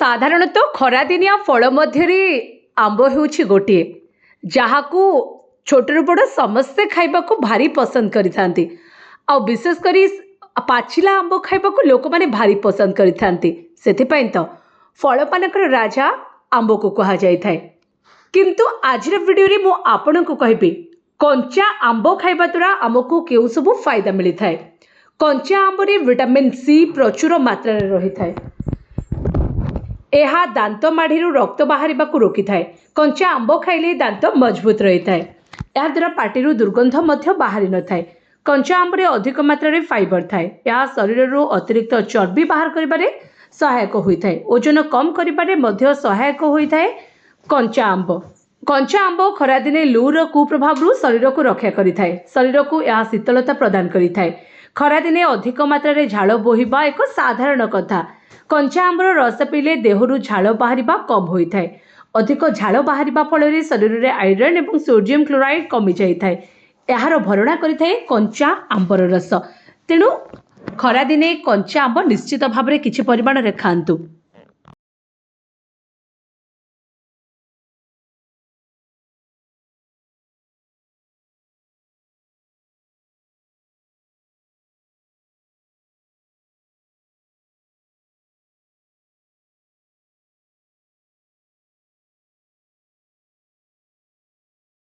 साधारणतः खरादिनिया फल मध्य आंब होउछि गोटे जहाकू छोटरू बड़ समस्ते खाइबा को भारी पसंद करिथांती आ विशेष करी पाचिला आंब खाइबा को लोक माने भारी पसंद करिथांती सेथिपई तो फल मानकर राजा आंब को कहा जाय थाए। किंतु आजिर वीडियो रे मु आपन को कहबी कंचा आंब खाइबा द्वारा आमको केउ सब फायदा मिली थाए। कंचा आंब रे विटामिन सी प्रचुर मात्रा रे रही थाए। यह दांत माढ़ी रक्त बाहर रोकी थाए। कंचा आंब खाइले दांत मजबूत रही थाए। यह द्वारा पार्टी दुर्गंध बाहरी न थाए। कंचा आंब रे अधिक मात्रा रे फाइबर थाए। यह शरीर अतिरिक्त चर्बी बाहर करिबारे सहायक होइथाए। ओजन कम करिबारे मध्य सहायक होइथाए कंचा आंब खरा दिने लूर कुप्रभाव शरीर को रक्षा करिथाए। शरीर को यह शीतलता प्रदान करिथाए। खरा दिने अधिक मात्रा रे झाल बोहिबा एक साधारण कथा। कंचा आंबर रस पीले देहरु झाल बाहर कम होता है। अधिक झाल बाहर फल शरीर में आयरन और सोडियम क्लोराइड कमी जाए। यार भरणा करिथाए कंचा आंबर रस। तेणु खरा दिने कंचा आंब निश्चित भाव में किछि परिमाण रे खांतु।